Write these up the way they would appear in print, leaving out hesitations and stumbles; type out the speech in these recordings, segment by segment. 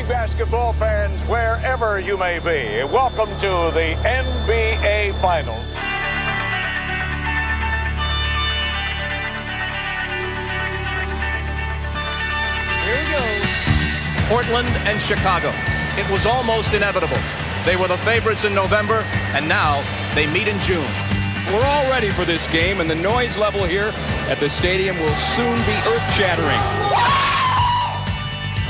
evening, basketball fans, wherever you may be. Welcome to the NBA Finals. Here we go. Portland and Chicago. It was almost inevitable. They were the favorites in November, and now they meet in June. We're all ready for this game, and the noise level here at the stadium will soon be earth-shattering.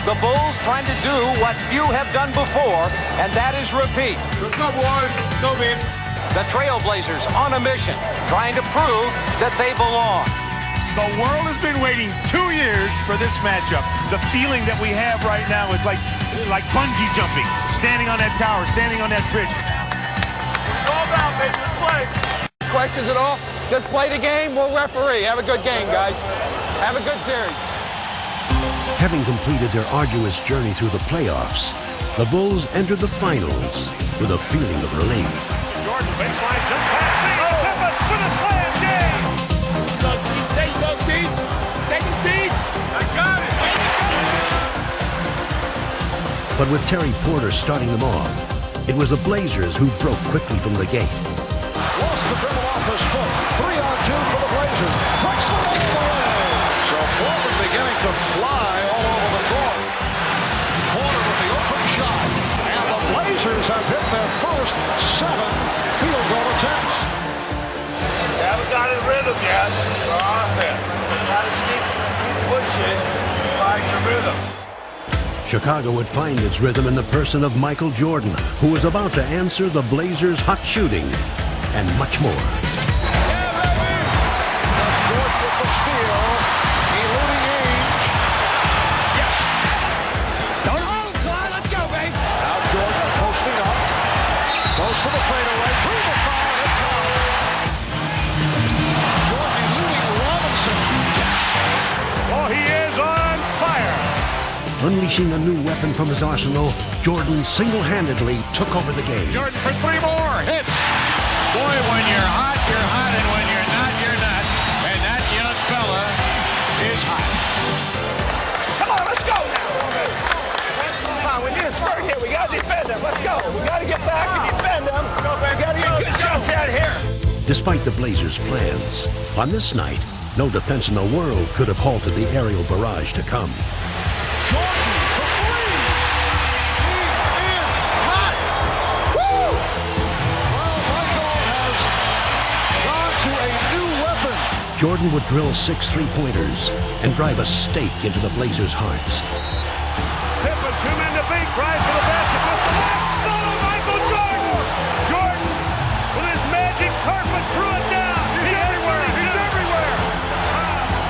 The Bulls trying to do what few have done before, and that is repeat. Let's go, boys. Go, man. The Trailblazers on a mission, trying to prove that they belong. The world has been waiting 2 years for this matchup. The feeling that we have right now is like bungee jumping, standing on that tower, standing on that bridge. All down, baby. Let's play. Questions at all? Just play the game. We'll referee. Have a good game, guys. Have a good series. Having completed their arduous journey through the playoffs, the Bulls entered the finals with a feeling of relief. Jordan baseline jump pass. Pippen with a slam game. Second seat. I got it. But with Terry Porter starting them off, it was the Blazers who broke quickly from the gate. Lost the dribble off his foot. 3-on-2 for the Blazers. Puts them all the way. So Portland beginning to fly all over the court. Porter with the open shot. And the Blazers have hit their first 7 field goal attempts. They haven't got his rhythm yet for offense. Got to keep pushing, find your rhythm. Chicago would find its rhythm in the person of Michael Jordan, who was about to answer the Blazers' hot shooting and much more. Jordan with the steal. Eluding Ainge. Yes. Don't hold, Clyde. Let's go, babe. Now Jordan posting up. Goes to the fadeaway. Through the foul. It counts. Jordan eluding Robinson. Yes. Oh, he is on fire. Unleashing a new weapon from his arsenal, Jordan single-handedly took over the game. Jordan for 3 more. Hits. Boy, when you're hot, and when you're not, you're not. And that young fella is hot. Come on, let's go now. Come on, we need a spurt here. We got to defend them. Let's go. We got to get back and defend them. We got to get good shots out here. Despite the Blazers' plans, on this night, no defense in the world could have halted the aerial barrage to come. Jordan for 3. He is hot. Woo! Well, Michael has gone to a new weapon. Jordan would drill 6 three-pointers and drive a stake into the Blazers' hearts. Pippen, 2 men to beat. Drives for the basket. With the left. Oh, Michael Jordan. Jordan with his magic carpet threw it down. He's everywhere. He's everywhere.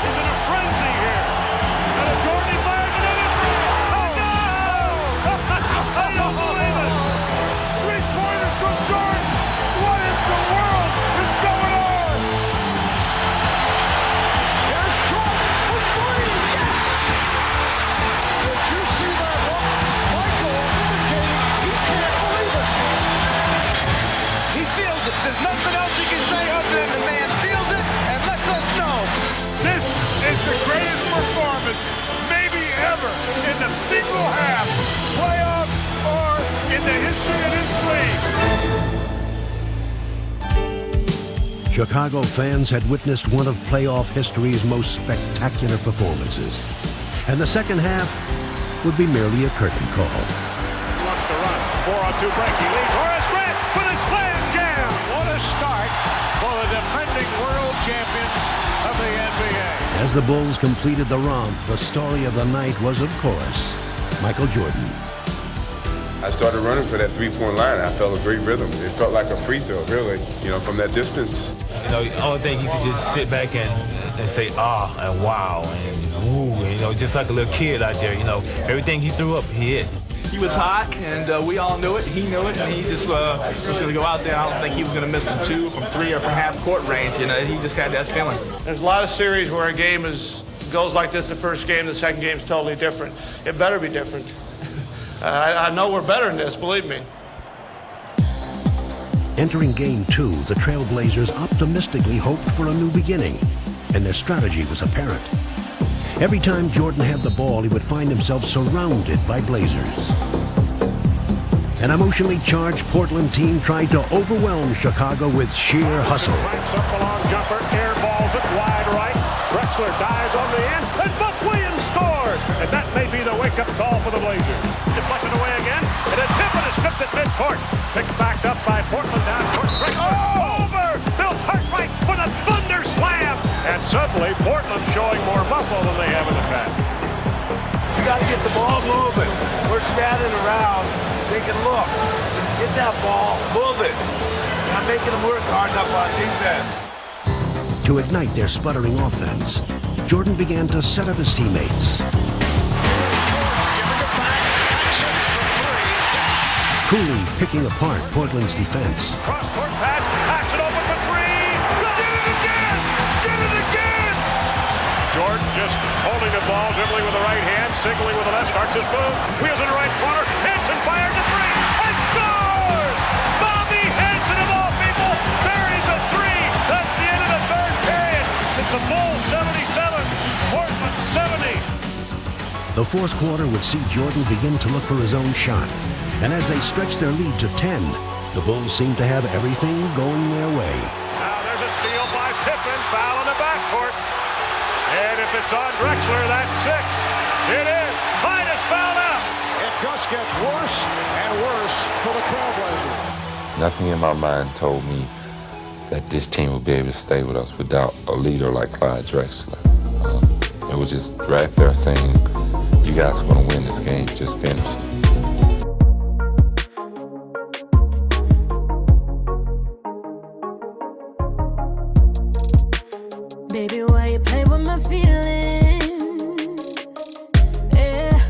He's in a frenzy here. And a Jordan fires another three. Oh, no! I don't believe it. 3-pointers from Jordan. What in the world is going on? There's Jordan for 3. Yes! Did you see that look? Michael indicating he can't believe it. He feels it. There's nothing else you can say other than the man feels it and lets us know. This is the greatest performance maybe ever in the single half, playoff, or in the history of this league. Chicago fans had witnessed one of playoff history's most spectacular performances. And the second half would be merely a curtain call. He wants to run. 4-on-2 break. He leads Horace Grant with a slam jam. What a start for the defending world champions of the NBA. As the Bulls completed the romp, the story of the night was, of course, Michael Jordan. I started running for that 3-point line. I felt a great rhythm. It felt like a free throw, really, from that distance. The only thing you could just sit back and say, ah, and wow, and woo, just like a little kid out there, everything he threw up, he hit. He was hot, and we all knew it. He knew it, and he just was going to go out there. I don't think he was going to miss from 2, from 3, or from half-court range. He just had that feeling. There's a lot of series where a game goes like this the first game, the second game's totally different. It better be different. I know we're better than this, believe me. Entering Game 2, the Trailblazers optimistically hoped for a new beginning, and their strategy was apparent. Every time Jordan had the ball, he would find himself surrounded by Blazers. An emotionally charged Portland team tried to overwhelm Chicago with sheer hustle. Cracks up the long jumper, air balls it wide right. Drexler dives on the end, and Buck Williams scores. And that may be the wake-up call for the Blazers. Deflected away again, and a Tippett is stripped at midcourt. Picked back up by Portland down court. Drexler over! Bill Cartwright for the thunder slam! And suddenly, Portland showing more muscle than they have in the past. You got to get the ball moving. We're standing around, taking looks. Get that ball, move it. Not making them work hard enough on defense. To ignite their sputtering offense, Jordan began to set up his teammates. Cooley picking apart Portland's defense. Cross-court pass, action open for three. Did it again! Did it again! Jordan just holding the ball, dribbling with the right hand, signaling with the left, starts his move. Wheels in the right corner, Henson fires a three, and scores! Bobby Henson of all people buries a three. That's the end of the third period. It's a Bull 77, Portland 70. The fourth quarter would see Jordan begin to look for his own shot. And as they stretched their lead to 10, the Bulls seemed to have everything going their way. Now there's a steal by Pippen, foul in the backcourt. And if it's on Drexler, that's 6. It is. Titus fouled out. It just gets worse and worse for the Trailblazers. Nothing in my mind told me that this team would be able to stay with us without a leader like Clyde Drexler. It was just right there saying, you guys are going to win this game, just finish it. Baby, why you play with my feelings? Yeah.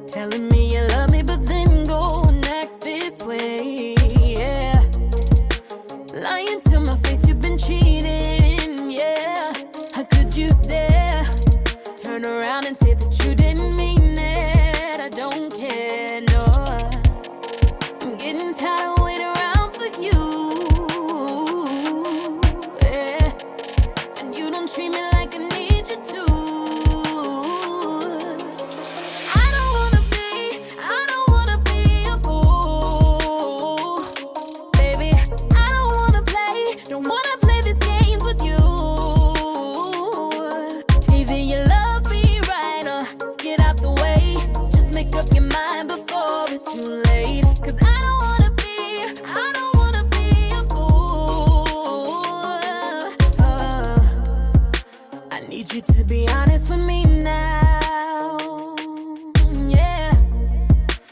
Telling me you love me, but then go and act this way. Yeah. Lying to my face, you've been cheating. Yeah. How could you dare turn around and say that you didn't mean it? I don't care, no. I'm getting tired of waiting around for you. Treat me like I need you to. I don't wanna be a fool. Baby, I don't wanna play these games with you. Either you love me right or get out the way. Just make up your mind before it's too late. 'Cause I don't wanna be a fool. I need you to be honest with me now. Yeah.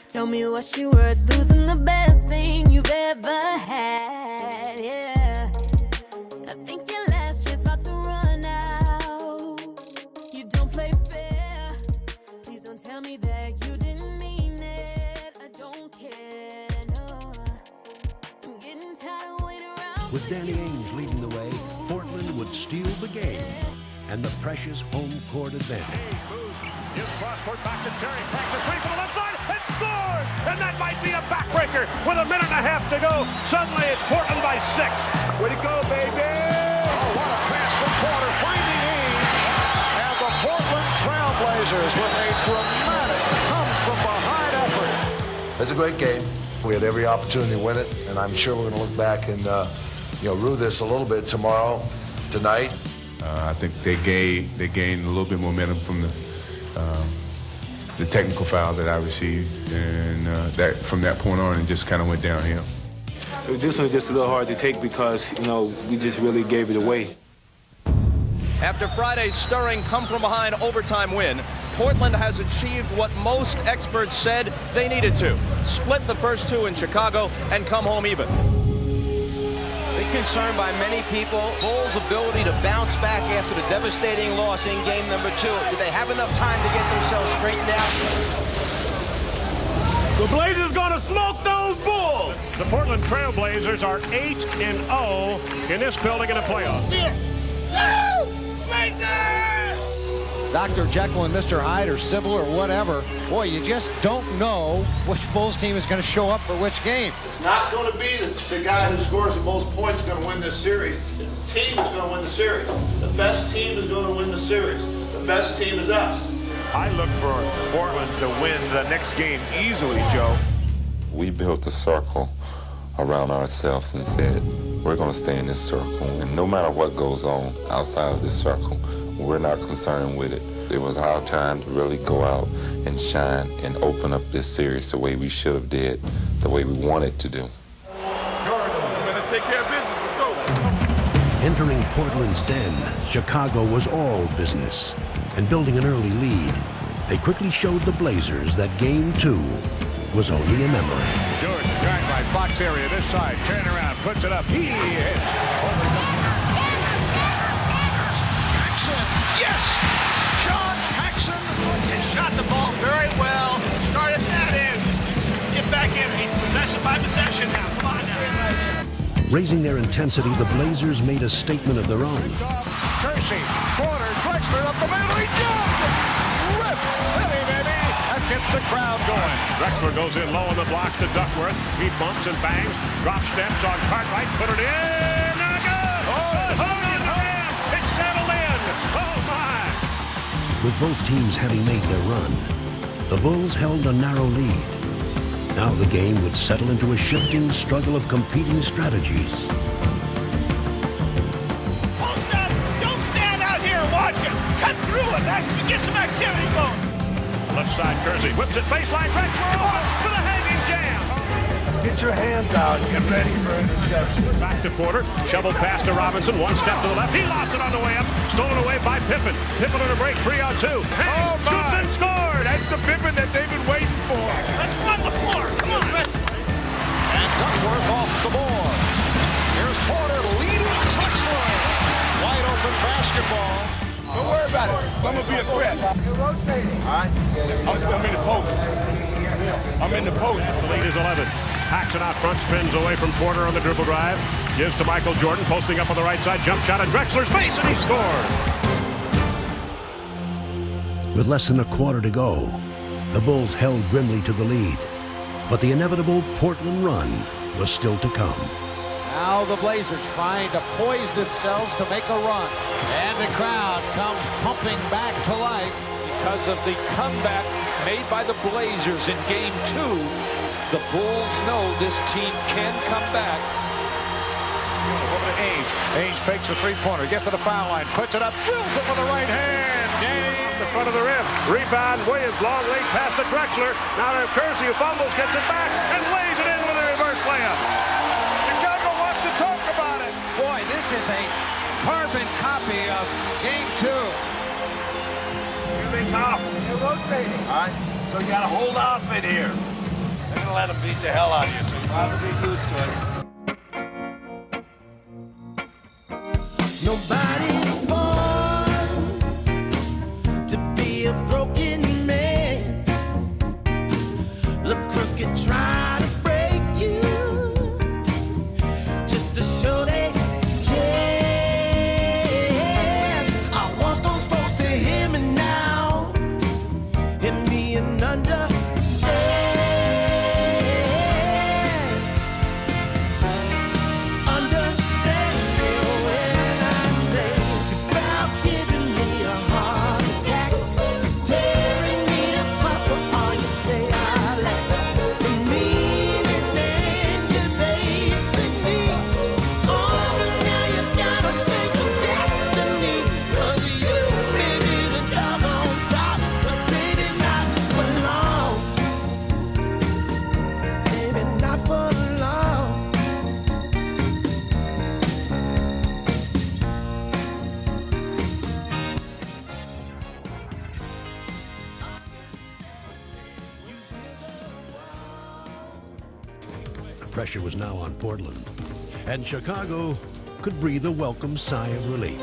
Tell me what's she worth, losing the best thing you've ever had. Yeah. I think your last year's about to run out. You don't play fair. Please don't tell me that you didn't mean it. I don't care, no. I'm getting tired of waiting around. With Danny Ainge leading the way, Portland would steal the game and the precious home court advantage. Gives cross-court back to Terry. Cracks a three from the left side and scores! And that might be a backbreaker with a minute and a half to go. Suddenly it's Portland by 6. Way to go, baby! Oh, what a pass from Porter, finding Ainge. And the Portland Trailblazers with a dramatic come-from-behind effort. It's a great game. We had every opportunity to win it, and I'm sure we're going to look back and rue this a little bit tonight. I think they gained a little bit momentum from the technical foul that I received, and that from that point on, it just kind of went downhill. This was just a little hard to take because, we just really gave it away. After Friday's stirring come-from-behind overtime win, Portland has achieved what most experts said they needed to: split the first 2 in Chicago and come home even. Big concern by many people, Bulls' ability to bounce back after the devastating loss in game number 2. Did they have enough time to get themselves straightened out? The Blazers gonna smoke those Bulls! The Portland Trailblazers are 8-0 in this building in the playoffs. Dr. Jekyll and Mr. Hyde or Sybil or whatever, boy, you just don't know which Bulls team is going to show up for which game. It's not going to be the guy who scores the most points going to win this series. It's the team that's going to win the series. The best team is going to win the series. The best team is us. I look for Portland to win the next game easily, Joe. We built a circle around ourselves and said, we're going to stay in this circle. And no matter what goes on outside of this circle, we're not concerned with it. It was our time to really go out and shine and open up this series the way we should have did, the way we wanted to do. Take care of business. Let's go. Entering Portland's den, Chicago was all business. And building an early lead, they quickly showed the Blazers that Game 2 was only a memory. Jordan, drag by box area this side, turn around, puts it up, he hits. Paxson, yes! John Paxson And shot the ball very well. Started that in. Get back in. Possession by possession now. Come on now. Raising their intensity, the Blazers made a statement of their own. Kersey, corner, Drexler up the middle, he jumps! Rip City, baby! That gets the crowd going. Drexler goes in low on the blocks to Duckworth. He bumps and bangs, drop steps on Cartwright, put it in, not good! Oh, it's settled in! Oh, my! With both teams having made their run, the Bulls held a narrow lead. Now the game would settle into a shifting struggle of competing strategies. Don't stand out here and watch it. Cut through it. Get some activity going. Left side, Kersey whips it, baseline, Drexler for the hanging jam. Get your hands out and get ready for an interception. Back to Porter, shoveled pass to Robinson, one step to the left. He lost it on the way up, stolen away by Pippen. Pippen on a break, 3-on-2. Oh, my! Scored! That's the Pippen that they've been waiting for. Let's run the floor. Come on. and Duckworth off the board. Here's Porter leading Drexler. Wide open basketball. Don't worry about it. I'm going to be a threat. You're rotating. All right? I'm in the post. I'm in the post. The lead is 11. Paxson out front, spins away from Porter on the dribble drive. Gives to Michael Jordan, posting up on the right side. Jump shot at Drexler's face, and he scored. With less than a quarter to go, the Bulls held grimly to the lead. But the inevitable Portland run was still to come. Now the Blazers trying to poise themselves to make a run. And the crowd comes pumping back to life. Because of the comeback made by the Blazers in Game 2, the Bulls know this team can come back. Over to Ainge. Ainge fakes a three-pointer, gets to the foul line, puts it up, drills it with the right hand. Off the front of the rim. Rebound, Williams, long late pass to Drexler. Now to Kersey, who fumbles, gets it back, and lays it in with a reverse layup. Chicago wants to talk about it. Boy, this is a carbon copy of Game 2. Here they come. They're rotating. All right? So you got to hold off in here. They're going to let them beat the hell out of you, so you have to get used to it. Nobody's born to be a broken man. Look crooked, try to break you just to show they care. I want those folks to hear me now and me and understand. Pressure was now on Portland, and Chicago could breathe a welcome sigh of relief.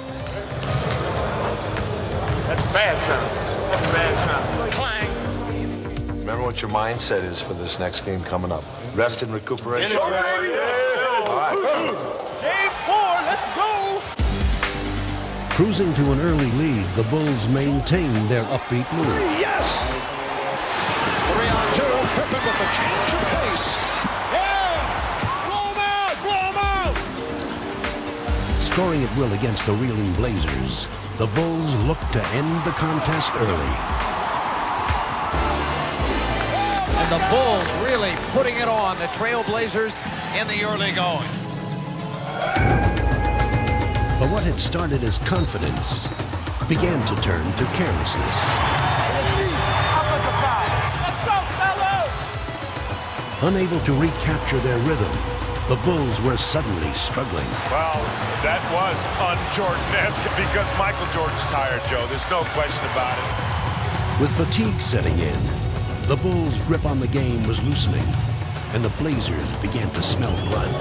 That's bad sound. That's bad sound. Clang. Remember what your mindset is for this next game coming up. Rest and recuperation. All right. Game 4, let's go! Cruising to an early lead, the Bulls maintained their upbeat mood. Yes! 3-on-2. Pippen with the change of pace. Scoring at will against the reeling Blazers, the Bulls looked to end the contest early. And the Bulls really putting it on the Trailblazers in the early going. But what had started as confidence began to turn to carelessness. Unable to recapture their rhythm, the Bulls were suddenly struggling. Well, that was un-Jordan-esque because Michael Jordan's tired, Joe. There's no question about it. With fatigue setting in, the Bulls' grip on the game was loosening, and the Blazers began to smell blood.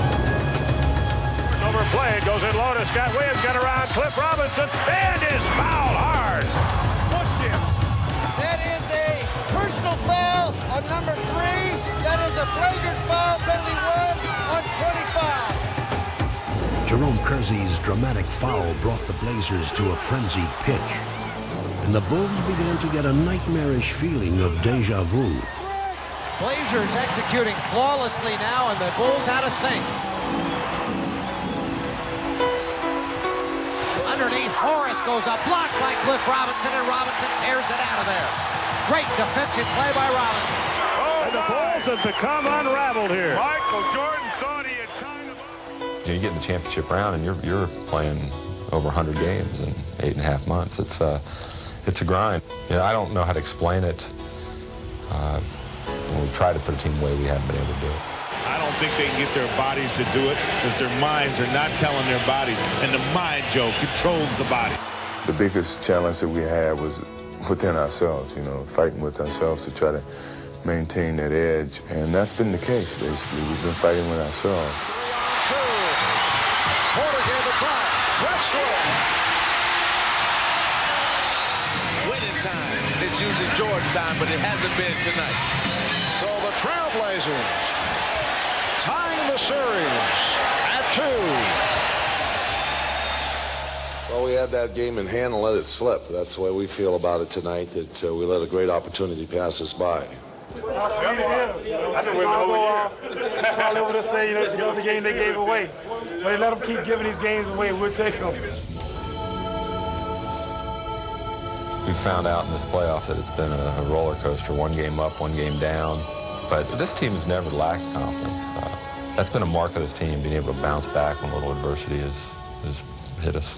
Overplayed, goes in low to Scott Williams, got around Cliff Robinson, and is fouled hard. Pushed him. That is a personal foul on number 3. That is a flagrant foul, penalty 1 on 25. Jerome Kersey's dramatic foul brought the Blazers to a frenzied pitch, and the Bulls began to get a nightmarish feeling of deja vu. Blazers executing flawlessly now, and the Bulls out of sync. Underneath, Horace goes up, blocked by Cliff Robinson, and Robinson tears it out of there. Great defensive play by Robinson. And the Bulls have become unraveled here. Michael Jordan thought he had tied him up. You get in the championship round, and you're playing over 100 games in 8.5 months. It's a grind. I don't know how to explain it. When we try to put a team away, we haven't been able to do it. I don't think they can get their bodies to do it because their minds are not telling their bodies. And the mind, Joe, controls the body. The biggest challenge that we had was within ourselves, fighting with ourselves to try to maintain that edge. And that's been the case, basically. We've been fighting with ourselves. Porter gave it back. Drexler. Winning time. It's usually Jordan time, but it hasn't been tonight. So the Trailblazers tying the series at 2. Well, we had that game in hand and let it slip. That's the way we feel about it tonight, that we let a great opportunity pass us by. How sweet it is. I've been waiting the whole year. Probably over to say, it's another game they gave away. But they let them keep giving these games away. We'll take them. We found out in this playoff that it's been a roller coaster, one game up, one game down. But this team has never lacked confidence. That's been a mark of this team, being able to bounce back when a little adversity has hit us.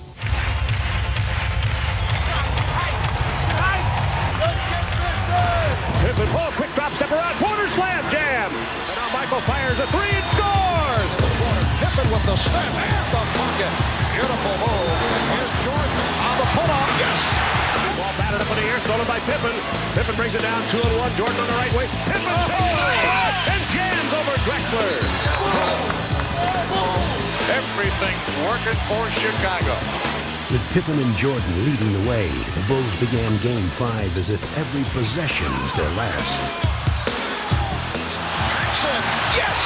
Pippen, ball, quick drop, step around, Porter slam, jam. And now Michael fires a 3 and scores. Pippen with the step and the pocket. Beautiful move. Here's Jordan on the pull-up. Yes! Ball batted up in the air, stolen by Pippen. Pippen brings it down 2-1. Jordan on the right way. Pippen and jams over Drexler. Everything's working for Chicago. With Pippen and Jordan leading the way, the Bulls began Game 5 as if every possession was their last. Jackson, yes!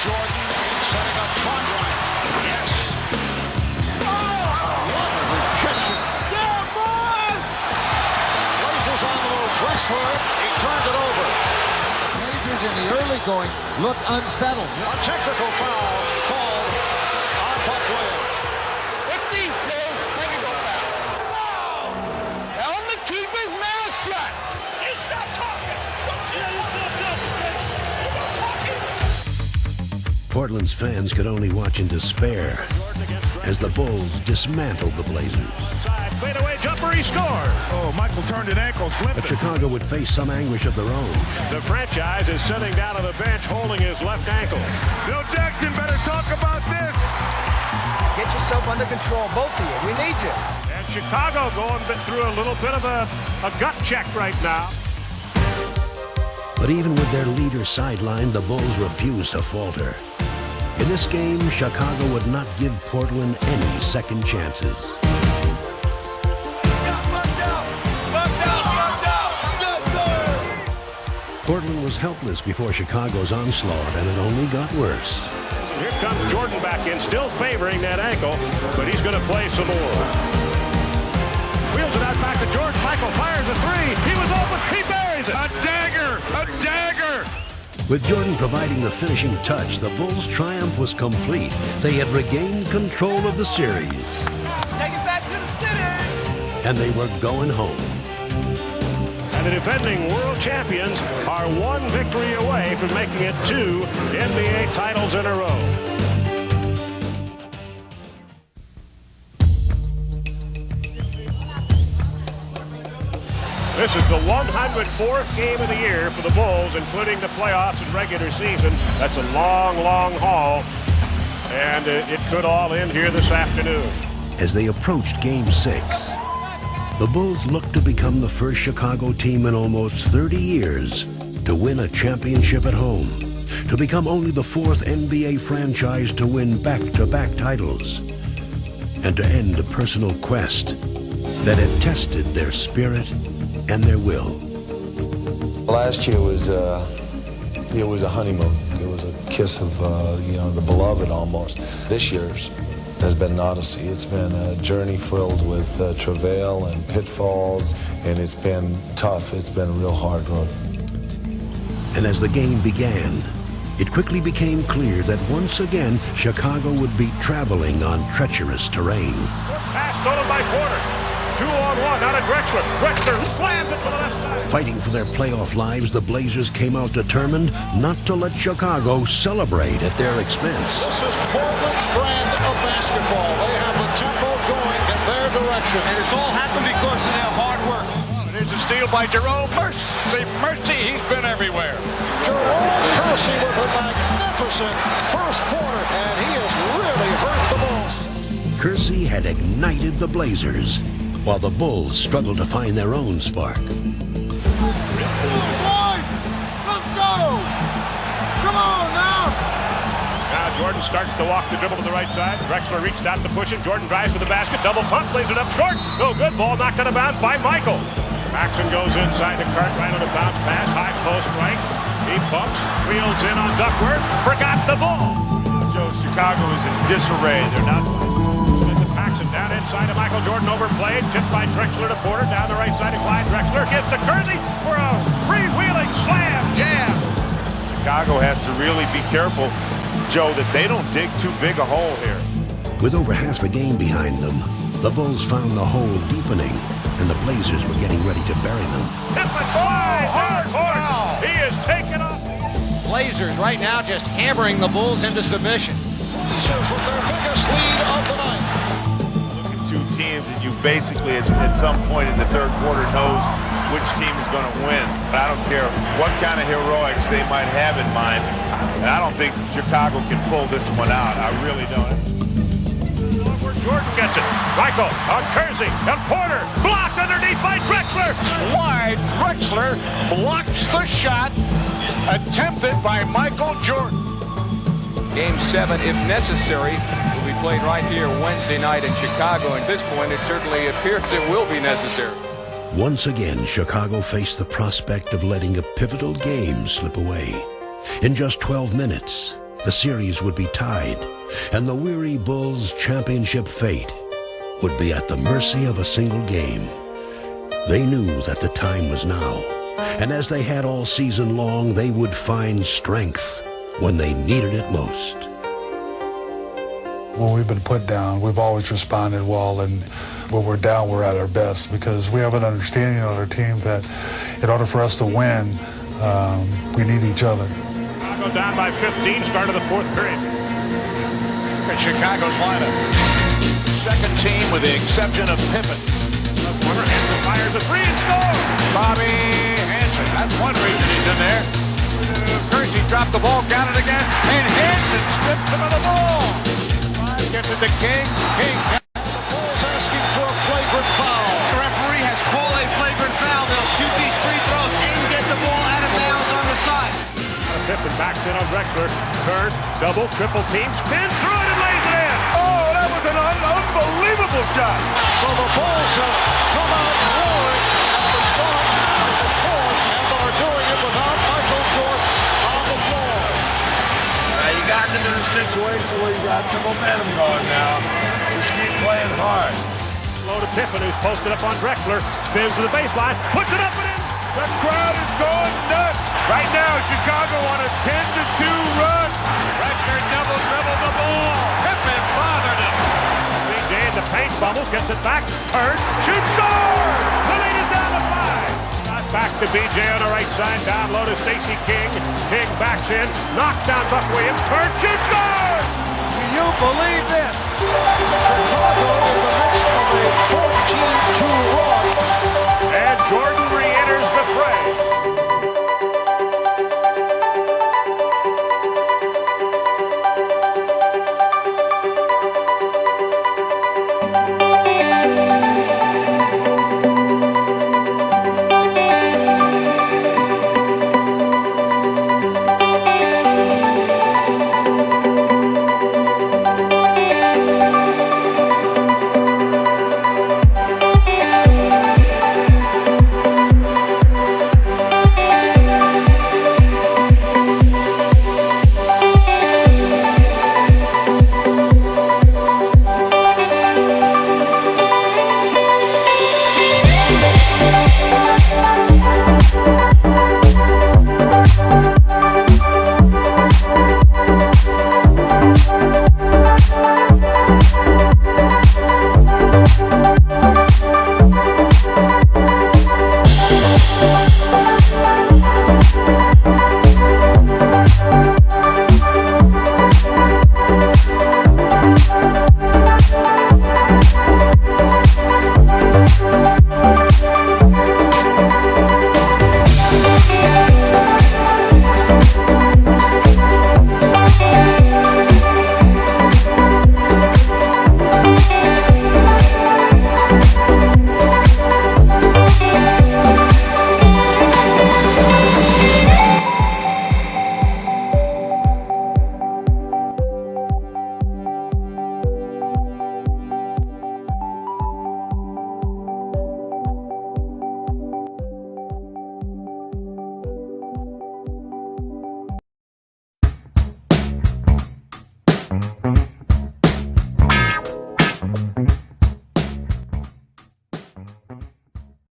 Jordan setting up Conrad. Yes! Oh, what a rejection! Yeah, boy! Blazers on the move. Drexler, he turned it over. Blazers in the early going look unsettled. A technical foul called on Buck Williams. Portland's fans could only watch in despair as the Bulls dismantled the Blazers. Fade away jumper, he scores. Oh, Michael turned an ankle, slipped. But Chicago would face some anguish of their own. The franchise is sitting down on the bench holding his left ankle. Bill Jackson better talk about this. Get yourself under control, both of you. We need you. And Chicago going through a little bit of a gut check right now. But even with their leader sidelined, the Bulls refused to falter. In this game, Chicago would not give Portland any second chances. Portland was helpless before Chicago's onslaught, and it only got worse. Here comes Jordan back in, still favoring that ankle, but he's going to play some more. Wheels it out back to Jordan. Michael fires a 3. He was open. He buries it. A dagger! A dagger! With Jordan providing the finishing touch, the Bulls' triumph was complete. They had regained control of the series. Take it back to the city! and they were going home. And the defending world champions are one victory away from making it 2 NBA titles in a row. This is the 104th game of the year for the Bulls, including the playoffs and regular season. That's a long, long haul, and it could all end here this afternoon. As they approached Game 6, the Bulls looked to become the first Chicago team in almost 30 years to win a championship at home, to become only the 4th NBA franchise to win back-to-back titles, and to end a personal quest that had tested their spirit and their will. Last year was it was a honeymoon. It was a kiss of the beloved almost. This year's has been an odyssey. It's been a journey filled with travail and pitfalls, and it's been tough. It's been a real hard road. And as the game began, it quickly became clear that once again Chicago would be traveling on treacherous terrain. Pass stolen by Porter. 2-on-1 out of Drexler. Drexler slams it to the left side. Fighting for their playoff lives, the Blazers came out determined not to let Chicago celebrate at their expense. This is Portland's brand of basketball. They have the tempo going in their direction. And it's all happened because of their hard work. There's a steal by Jerome. Mercy, he's been everywhere. Jerome Kersey with a magnificent first quarter, and he has really hurt the Bulls. Kersey had ignited the Blazers, while the Bulls struggled to find their own spark. Boys, let's go! Come on now! Now Jordan starts to walk the dribble to the right side. Drexler reached out to push it. Jordan drives for the basket. Double pump, lays it up short. No good. Ball knocked out of bounds by Michael. Maxson goes inside to Cartwright on a bounce pass. High post right. He bumps, wheels in on Duckworth. Forgot the ball. Joe, Chicago is in disarray. They're not... Maxson down inside to Michael Jordan, overplayed, tipped by Drexler to Porter, down the right side to Clyde Drexler, gives to Kersey for a freewheeling slam jam. Chicago has to really be careful, Joe, that they don't dig too big a hole here. With over half a game behind them, the Bulls found the hole deepening, and the Blazers were getting ready to bury them. Hard foul! He is taken off. Blazers right now just hammering the Bulls into submission. Blazers with their biggest lead of the night. Two teams that you basically at some point in the third quarter knows which team is going to win. I don't care what kind of heroics they might have in mind, and I don't think Chicago can pull this one out. I really don't. Where Jordan gets it. Michael on Kersey and Porter blocked underneath by Drexler. Wide Drexler blocks the shot attempted by Michael Jordan. Game 7, if necessary, will be played right here Wednesday night in Chicago. At this point, it certainly appears it will be necessary. Once again, Chicago faced the prospect of letting a pivotal game slip away. In just 12 minutes, the series would be tied, and the weary Bulls' championship fate would be at the mercy of a single game. They knew that the time was now, and as they had all season long, they would find strength when they needed it most. When we've been put down, we've always responded well, and when we're down, we're at our best, because we have an understanding on our team that in order for us to win, we need each other. Chicago down by 15, start of the fourth period. At Chicago's lineup. Second team with the exception of Pippen. Corner, Hanson fires a three and scores! Bobby Hanson, that's one reason he's in there. Kersey dropped the ball, got it again, and Hanson strips him of the ball. Gets it to King. King. The Bulls asking for a flagrant foul. The referee has called a flagrant foul. They'll shoot these free throws and get the ball out of bounds on the side. Pippen backs in on Drexler. Turns, double, triple team, spins through it and lays it in. Oh, that was an unbelievable shot. So the Bulls have come out roaring at the start of the fourth, and are doing it without Michael Jordan on the floor. You got into the situation where you got some momentum going now. Just keep playing hard. Low to Pippen, who's posted up on Drexler. Spins to the baseline, puts it up and in. The crowd is going nuts. Right now, Chicago on a 10-2 run. Drexler double dribbled the ball. Pippen bothered him. CJ in the paint, bump Doubles, gets it back, turns, shoots, score! The lead is down to 5. Not back to BJ on the right side, down low to Stacey King. King backs in, knocks down Buck Williams, turns, shoots, scores! Do you believe this? Chicago in the midst of a 14-2 run